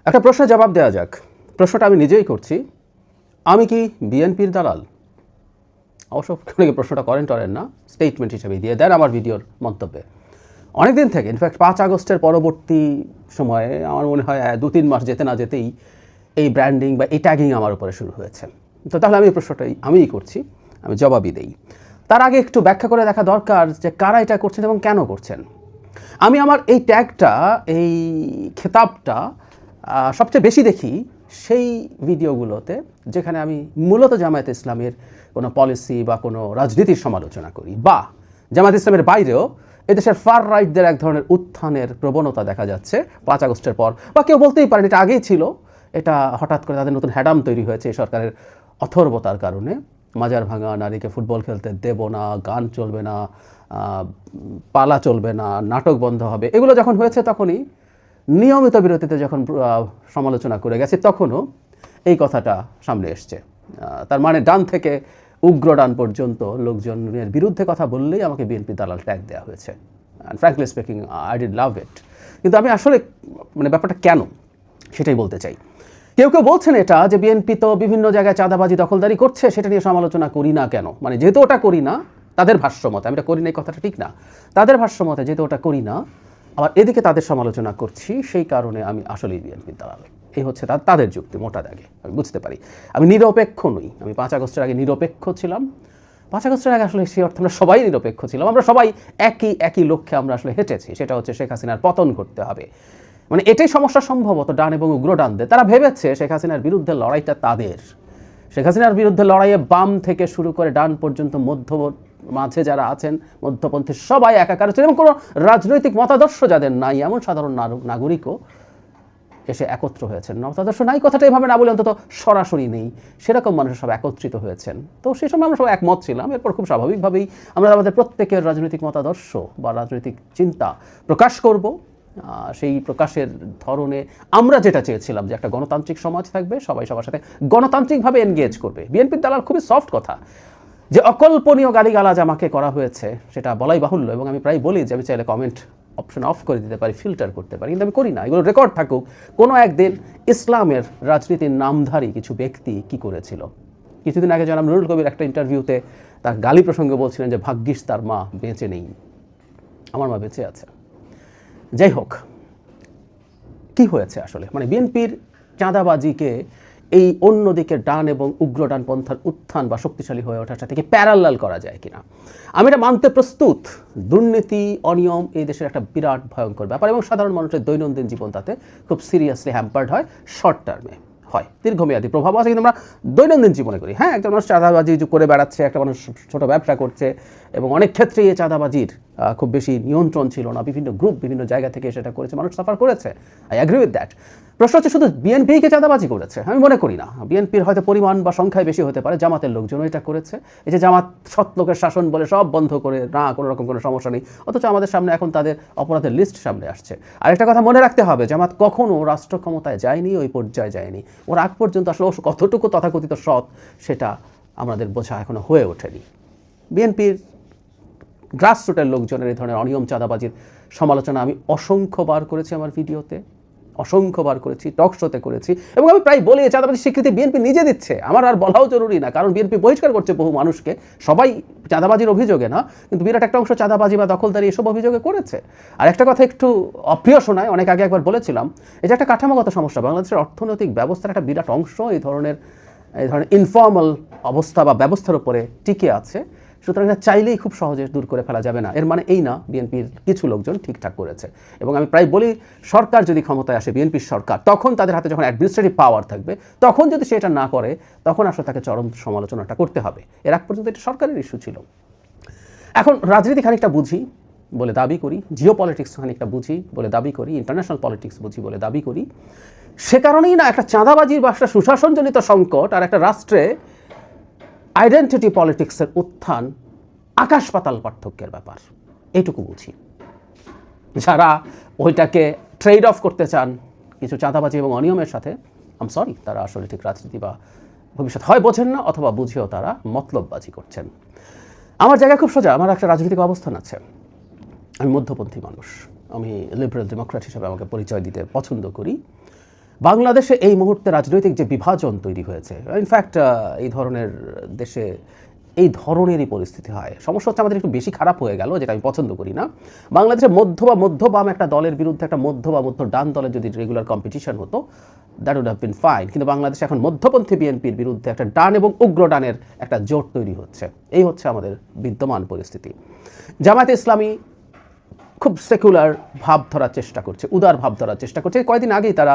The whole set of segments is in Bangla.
একটা প্রশ্নের জবাব দেওয়া যাক। প্রশ্নটা আমি নিজেই করছি, আমি কি বিএনপির দালাল? অবশ্য অনেকে প্রশ্নটা করেন না, স্টেটমেন্ট হিসেবে দিয়ে দেন আমার ভিডিওর মন্তব্যে। অনেকদিন থেকে, ইনফ্যাক্ট 5 আগস্টের পরবর্তী সময়ে আমার মনে হয় 2-3 মাস যেতে না যেতেই এই ব্র্যান্ডিং বা এই ট্যাগিং আমার উপরে শুরু হয়েছে। তো তাহলে আমি প্রশ্নটাই আমিই করছি, আমি জবাবই দেই। তার আগে একটু ব্যাখ্যা করে দেখা দরকার যে কারা এটা করছেন এবং কেন করছেন। আমি আমার এই ট্যাগটা, এই খেতাবটা সবচেয়ে বেশি দেখি সেই ভিডিওগুলোতে যেখানে আমি মূলত জামায়াতে ইসলামের কোনো পলিসি বা কোনো রাজনীতির সমালোচনা করি, বা জামায়াতে ইসলামের বাইরেও এদেশের ফার রাইটদের এক ধরনের উত্থানের প্রবণতা দেখা যাচ্ছে 5 আগস্টের পর। বা কেউ বলতেই পারেন এটা আগেই ছিল, এটা হঠাৎ করে তাদের নতুন হ্যাডাম তৈরি হয়েছে এই সরকারের অথর্বতার কারণে। মাজার ভাঙা, নারীকে ফুটবল খেলতে দেব না, গান চলবে না, পালা চলবে না, নাটক বন্ধ হবে, এগুলো যখন হয়েছে তখনই নিয়মিত বিরতিতে যখন সমালোচনা করে গেছে তখনও এই কথাটা সামনে এসছে। তার মানে ডান থেকে উগ্র ডান পর্যন্ত লোকজনের বিরুদ্ধে কথা বললেই আমাকে বিএনপি দালাল ট্যাগ দেওয়া হয়েছে। And frankly speaking I did love it. কিন্তু আমি আসলে মানে ব্যাপারটা কেন সেটাই বলতে চাই। কেউ কেউ বলছেন এটা যে বিএনপি তো বিভিন্ন জায়গায় চাঁদাবাজি দখলদারি করছে, সেটা নিয়ে সমালোচনা করি না কেন। মানে যেহেতু ওটা করি না, তাদের ভাষ্যমতে, আমি এটা করি না এই কথাটা ঠিক না, তাদের ভাষ্যমতে যেহেতু ওটা করি না, আবার এদিকে তাদের সমালোচনা করছি, সেই কারণে আমি আসলেই বিএনপির দালাল। এই হচ্ছে তাদের যুক্তি মোটা দাগে। আমি বুঝতে পারি আমি নিরপেক্ষ নই। আমি 5 আগস্টের আগে নিরপেক্ষ ছিলাম। 5 আগস্টের আগে আসলে সেই অর্থে আমরা সবাই নিরপেক্ষ ছিলাম। আমরা সবাই একই লক্ষ্যে আমরা আসলে হেঁটেছি, সেটা হচ্ছে শেখ হাসিনার পতন করতে হবে। মানে এটাই সমস্যা সম্ভবত ডান এবং উগ্র ডানদের। তারা ভেবেছে শেখ হাসিনার বিরুদ্ধে লড়াইটা তাদের। শেখ হাসিনার বিরুদ্ধে লড়াইয়ে বাম থেকে শুরু করে ডান পর্যন্ত মাঝে যারা আছেন মধ্যপন্থী সবাই একাকার হচ্ছেন, এবং কোনো রাজনৈতিক মতাদর্শ যাদের নাই, এমন সাধারণ নাগরিকও এসে একত্র হয়েছেন। মতাদর্শ নাই কথাটা এভাবে না বলে অন্তত সরাসরি নেই, সেরকম মানুষের সব একত্রিত হয়েছেন। তো সেই সময় আমরা সবাই একমত ছিলাম। এরপর খুব স্বাভাবিকভাবেই আমরা আমাদের প্রত্যেকের রাজনৈতিক মতাদর্শ বা রাজনৈতিক চিন্তা প্রকাশ করব। সেই প্রকাশের ধরনে আমরা যেটা চেয়েছিলাম যে একটা গণতান্ত্রিক সমাজ থাকবে, সবাই সবার সাথে গণতান্ত্রিকভাবে এনগেজ করবে। বিএনপির দালাল খুবই সফট কথা, যে অকল্পনীয় গালিগালাজ আমাকে করা হয়েছে সেটা বলাই বাহুল্য। এবং আমি প্রায় বলি যে আমি চাইলে কমেন্ট অপশন অফ করে দিতে পারি, ফিল্টার করতে পারি, কিন্তু আমি করি না। এগুলো রেকর্ড থাকুক, কোনো একদিন ইসলামের রাজনীতির নামধারী কিছু ব্যক্তি কি করেছিল। কিছুদিন আগে জনাব নুরুল কবির একটা ইন্টারভিউতে তার গালি প্রসঙ্গে বলছিলেন যে ভাগ্যিস তার মা বেঁচে নেই। আমার মা বেঁচে আছে। যাই হোক, কি হয়েছে আসলে, মানে বিএনপির চাঁদাবাজিকে এই অন্যদিকে ডান এবং উগ্র ডান পন্থার উত্থান বা শক্তিশালী হয়ে ওঠার সাথে প্যারালাল করা যায় কিনা আমি এটা মানতে প্রস্তুত। দুর্নীতি, অনিয়ম এই দেশের একটা বিরাট ভয়ঙ্কর ব্যাপার, এবং সাধারণ মানুষের দৈনন্দিন জীবন তাতে খুব সিরিয়াসলি হ্যাম্পার্ড হয়। শর্ট টার্মে হয়, দীর্ঘমেয়াদী প্রভাব আছে, কিন্তু আমরা দৈনন্দিন জীবনে করি। হ্যাঁ, একটা মানুষ চাঁদাবাজি করে বেড়াচ্ছে, একটা মানুষ ছোটো ব্যবসা করছে, এবং অনেক ক্ষেত্রেই এই চাঁদাবাজির খুব বেশি নিয়ন্ত্রণ ছিল না, বিভিন্ন গ্রুপ বিভিন্ন জায়গা থেকে সেটা করেছে, মানুষ সাফার করেছে। I agree with that. প্রশ্ন হচ্ছে শুধু বিএনপিকে চাঁদাবাজি করেছে, আমি মনে করি না। বিএনপির হয়তো পরিমাণ বা সংখ্যায় বেশি হতে পারে, জামাতের লোকজনও এটা করেছে। এই যে জামাত সৎ লোকের শাসন বলে সব বন্ধ করে, না কোনো রকম কোনো সমস্যা নেই, অথচ আমাদের সামনে এখন তাদের অপরাধের লিস্ট সামনে আসছে। আর একটা কথা মনে রাখতে হবে, জামাত কখনো রাষ্ট্র ক্ষমতায় যায়নি, ওই পর্যায়ে যায়নি। ওর আগ পর্যন্ত আসলে কতটুকু তথাকথিত সৎ সেটা আমাদের বোঝা এখনো হয়ে ওঠেনি। বিএনপির গ্রাসরুটের লোকজনের এই ধরনের অনিয়ম চাঁদাবাজির সমালোচনা আমি অসংখ্যবার করেছি আমার ভিডিওতে, অসংখ্যবার করেছি, টক শোতে করেছি, এবং আমি প্রায় বলি চাঁদাবাজির স্বীকৃতি বিএনপি নিজে দিচ্ছে। আমার আর বলাও জরুরি না, কারণ বিএনপি বহিষ্কার করছে বহু মানুষকে, সবাই চাঁদাবাজির অভিযোগে না, কিন্তু বিরাট একটা অংশ চাঁদাবাজি বা দখলদারি এসব অভিযোগে করেছে। আর একটা কথা একটু অপ্রিয় শোনায়, অনেক আগে একবার বলেছিলাম, এই যে একটা কাঠামোগত সমস্যা, বাংলাদেশের অর্থনৈতিক ব্যবস্থার একটা বিরাট অংশ এই ধরনের ইনফর্মাল অবস্থা বা ব্যবস্থার উপরে টিকে আছে। সুতরাং চাইলেই খুব সহজে দূর করে ফেলা যাবে না। এর মানে এই না বিএনপির কিছু লোকজন ঠিকঠাক করেছে। এবং আমি প্রায় বলি, সরকার যদি ক্ষমতায় আসে, বিএনপির সরকার, তখন তাদের হাতে যখন অ্যাডমিনিস্ট্রেটিভ পাওয়ার থাকবে, তখন যদি সেটা না করে, তখন আসলে তাকে চরম সমালোচনাটা করতে হবে। এর আগ পর্যন্ত এটা সরকারের ইস্যু ছিল। এখন রাজনীতি খানিকটা বুঝি বলে দাবি করি, জিও পলিটিক্স খানিকটা বুঝি বলে দাবি করি, ইন্টারন্যাশনাল পলিটিক্স বুঝি বলে দাবি করি। সে কারণেই না একটা চাঁদাবাজির বা একটা সুশাসনজনিত সংকট আর একটা রাষ্ট্রে আইডেন্টিটি পলিটিক্সের উত্থান আকাশ পাতাল পার্থক্যের ব্যাপার, এইটুকু বুঝি। যারা ওইটাকে ট্রেড অফ করতে চান কিছু চাঁদাবাজি এবং অনিয়মের সাথে, আম সরি, তারা আসলে ঠিক রাজনীতি বা ভবিষ্যৎ হয় বোঝেন না, অথবা বুঝেও তারা মতলববাজি করছেন। আমার জায়গায় খুব সোজা, আমার একটা রাজনৈতিক অবস্থান আছে। আমি মধ্যপন্থী মানুষ, আমি লিবারেল ডেমোক্র্যাট হিসেবে আমাকে পরিচয় দিতে পছন্দ করি। বাংলাদেশে এই মুহূর্তে রাজনৈতিক যে বিভাজন তৈরি হয়েছে, ইনফ্যাক্ট এই ধরনের দেশে এই ধরনেরই পরিস্থিতি হয়। সমস্যা হচ্ছে আমাদের একটু বেশি খারাপ হয়ে গেল, যেটা আমি পছন্দ করি না। বাংলাদেশে মধ্য বাম একটা দলের বিরুদ্ধে একটা মধ্য ডান দলের যদি রেগুলার কম্পিটিশন হতো, that would have been fine. কিন্তু বাংলাদেশে এখন মধ্যপন্থী বিএনপির বিরুদ্ধে একটা ডান এবং উগ্র ডানের একটা জোট তৈরি হচ্ছে। এই হচ্ছে আমাদের বিদ্যমান পরিস্থিতি। জামায়াতে ইসলামী খুব সেকুলার ভাব ধরার চেষ্টা করছে, উদার ভাব ধরার চেষ্টা করছে। কয়েকদিন আগেই তারা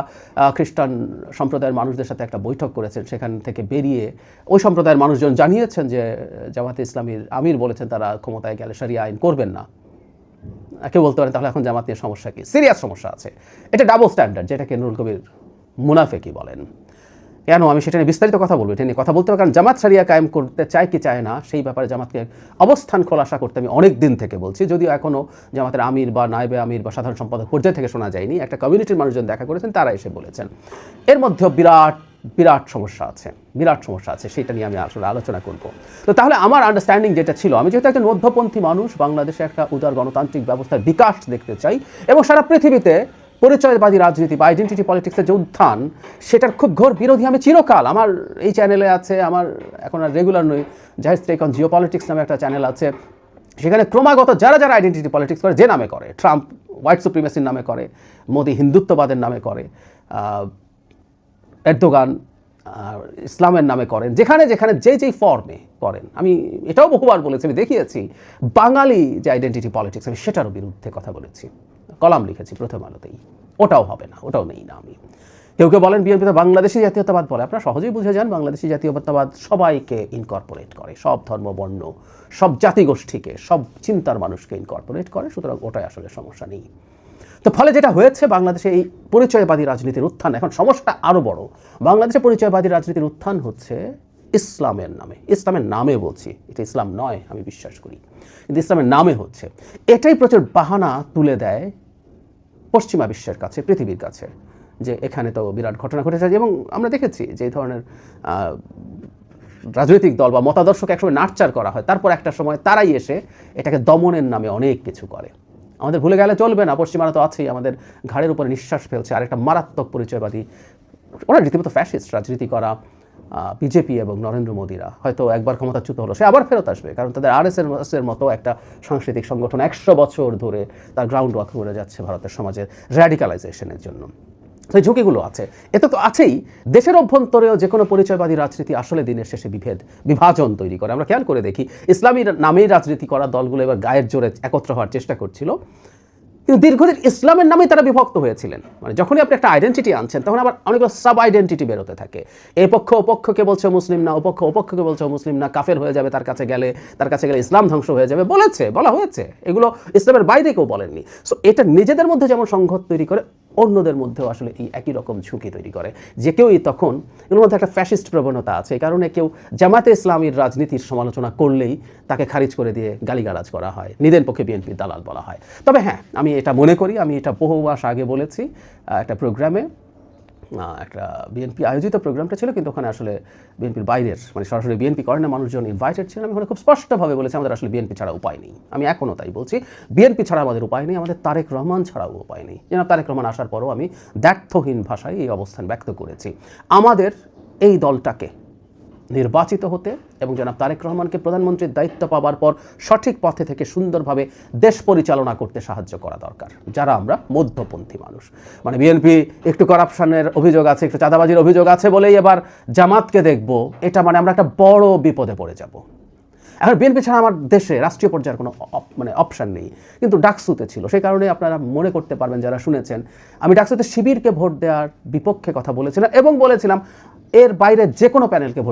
খ্রিস্টান সম্প্রদায়ের মানুষদের সাথে একটা বৈঠক করেছেন, সেখান থেকে বেরিয়ে ওই সম্প্রদায়ের মানুষজন জানিয়েছেন যে জামায়াতে ইসলামীর আমির বলেছেন তারা ক্ষমতায় গেলে শরিয়া আইন করবেন না। কেউ বলতে পারেন তাহলে এখন জামাত নিয়ে সমস্যা কি? সিরিয়াস সমস্যা আছে। এটা ডাবল স্ট্যান্ডার্ড, যেটাকে নুরুল কবির মুনাফেকি বলেন। কেন আমি সেটা নিয়ে বিস্তারিত কথা বলবো, এটা নিয়ে কথা বলতে হবে, কারণ জামাত শরিয়া কায়েম করতে চায় কি চায় না সেই ব্যাপারে জামাতকে অবস্থান খোলাসা করতে আমি অনেক দিন থেকে বলছি, যদিও এখনও জামাতের আমির বা নায়েবে আমির বা সাধারণ সম্পাদক পর্যায় থেকে শোনা যায়নি। একটা কমিউনিটির মানুষজন দেখা করেছেন, তারা এসে বলেছেন। এর মধ্যেও বিরাট সমস্যা আছে, সেটা নিয়ে আমি আসলে আলোচনা করব। তো তাহলে আমার আন্ডারস্ট্যান্ডিং যেটা ছিল, আমি যেহেতু একজন মধ্যপন্থী মানুষ, বাংলাদেশে একটা উদার গণতান্ত্রিক ব্যবস্থার বিকাশ দেখতে চাই এবং সারা পৃথিবীতে পরিচয়বাদী রাজনীতি বা আইডেন্টিটি পলিটিক্সের যে উত্থান, সেটার খুব ঘোর বিরোধী আমি চিরকাল। আমার এই চ্যানেলে আছে, আমার এখন আর রেগুলার নই, Zahid stack on Jio politics নামে একটা চ্যানেল আছে, সেখানে ক্রমাগত যারা আইডেন্টিটি পলিটিক্স করে, যে নামে করে, ট্রাম্প হোয়াইট সুপ্রিমেসির নামে করে, মোদি হিন্দুত্ববাদের নামে করে, এরদোগান ইসলামের নামে করেন, যেখানে যেই ফর্মে করেন, আমি এটাও বহুবার বলেছি, আমি দেখিয়েছি বাঙালি যে আইডেন্টিটি পলিটিক্স, আমি সেটারও বিরুদ্ধে কথা বলেছি, কলাম লিখেছি প্রথম আলোতেই। ওটাও হবে না, ওটাও নেই না আমি। কেউ বলেন বিএনপিতে বাংলাদেশি জাতীয়তাবাদ বলে, আপনারা সহজেই বুঝে যান বাংলাদেশি জাতীয়তাবাদ সবাইকে ইনকর্পোরেট করে, সব ধর্ম বর্ণ সব জাতিগোষ্ঠীকে, সব চিন্তার মানুষকে ইনকর্পোরেট করে, সুতরাং ওটাই আসলে সমস্যা নেই। তো ফলে যেটা হয়েছে, বাংলাদেশে এই পরিচয়বাদী রাজনীতির উত্থান, এখন সমস্যাটা আরও বড়। বাংলাদেশে পরিচয়বাদী রাজনীতির উত্থান হচ্ছে ইসলামের নামে বলছি, এটা ইসলাম নয় আমি বিশ্বাস করি, কিন্তু ইসলামের নামে হচ্ছে। এটাই প্রচুর বাহানা তুলে দেয় পশ্চিমা বিশ্বের কাছে, পৃথিবীর কাছে, যে এখানে তো বিরাট ঘটনা ঘটেছে। এবং আমরা দেখেছি যে এই ধরনের রাজনৈতিক দল বা মতাদর্শকে একসময় নার্চার করা হয়, তারপর একটা সময় তারাই এসে এটাকে দমনের নামে অনেক কিছু করে। আমাদের ভুলে গেলে চলবে না, পশ্চিমারা তো আছেই, আমাদের ঘাড়ের উপরে নিঃশ্বাস ফেলছে আরেকটা মারাত্মক পরিচয়বাদী, ওরা রীতিমতো ফ্যাসিস্ট রাজনীতি করা বিজেপি এবং নরেন্দ্র মোদীরা। হয়তো একবার ক্ষমতাচ্যুত হলো, সে আবার ফেরত আসবে, কারণ তাদের আরএসএসের মতো একটা সাংস্কৃতিক সংগঠন 100 বছর ধরে তার গ্রাউন্ড ওয়ার্ক করে যাচ্ছে ভারতের সমাজের র্যাডিকালাইজেশনের জন্য। সেই ঝুঁকিগুলো আছে, এতে তো আছেই। দেশের অভ্যন্তরেও যে কোনো পরিচয়বাদী রাজনীতি আসলে দিনের শেষে বিভাজন তৈরি করে। আমরা খেয়াল করে দেখি, ইসলামী নামেই রাজনীতি করা দলগুলো এবার গায়ের জোরে একত্র হওয়ার চেষ্টা করছিল, কিন্তু দীর্ঘদিন ইসলামের নামেই তারা বিভক্ত হয়েছিলেন। মানে যখনই আপনি একটা আইডেন্টিটি আনছেন, তখন আবার অনেকগুলো সাব আইডেন্টিটি বেরোতে থাকে। এ পক্ষ অপক্ষকে বলছে মুসলিম না, অপক্ষকে বলছে মুসলিম না, কাফের হয়ে যাবে তার কাছে গেলে ইসলাম ধ্বংস হয়ে যাবে, বলা হয়েছে। এগুলো ইসলামের বাইরে কেউ বলেননি। সো এটা নিজেদের মধ্যে যেমন সংঘাত তৈরি করে, অন্যদের মধ্যেও আসলে এই একই রকম ঝুঁকি তৈরি করে। যে কেউই তখন, এর মধ্যে একটা ফ্যাসিস্ট প্রবণতা আছে, এই কারণে কেউ জামাতে ইসলামীর রাজনীতির সমালোচনা করলেই তাকে খারিজ করে দিয়ে গালিগালাজ করা হয়, নিজের পক্ষে বিএনপির দালাল বলা হয়। তবে হ্যাঁ, আমি এটা মনে করি, আমি এটা বহু মাস আগে বলেছি একটা প্রোগ্রামে, একটা বিএনপি আয়োজিত প্রোগ্রামটা ছিল, কিন্তু ওখানে আসলে বিএনপির বাইরের, মানে সরাসরি বিএনপি করে না মানুষজন ইনভাইটেড ছিলেন। আমি ওখানে খুব স্পষ্টভাবে বলেছি আমাদের আসলে বিএনপি ছাড়া উপায় নেই। আমি এখনও তাই বলছি, বিএনপি ছাড়া আমাদের উপায় নেই, আমাদের তারেক রহমান ছাড়াও উপায় নেই। যেন তারেক রহমান আসার পরও আমি দ্ব্যর্থহীন ভাষায় এই অবস্থান ব্যক্ত করেছি। আমাদের এই দলটাকে নির্বাচিত হতে এবং জনাব তারেক রহমানকে প্রধানমন্ত্রীর দায়িত্ব পাওয়ার পর সঠিক পথে থেকে সুন্দরভাবে দেশ পরিচালনা করতে সাহায্য করা দরকার, যারা আমরা মধ্যপন্থী মানুষ। মানে বিএনপি একটু করাপশনের অভিযোগ আছে, একটু চাঁদাবাজির অভিযোগ আছে বলেই এবার জামাতকে দেখব, এটা মানে আমরা একটা বড় বিপদে পড়ে যাব। এখন বিএনপি ছাড়া আমার দেশে রাষ্ট্রীয় পর্যায়ের কোনো অপশান নেই, কিন্তু ডাকসুতে ছিল। সেই কারণে আপনারা মনে করতে পারবেন যারা শুনেছেন, আমি ডাকসুতে শিবিরকে ভোট দেওয়ার বিপক্ষে কথা বলেছিলাম এবং বলেছিলাম এর বাইরে যে কোনো প্যানেলকে ভোট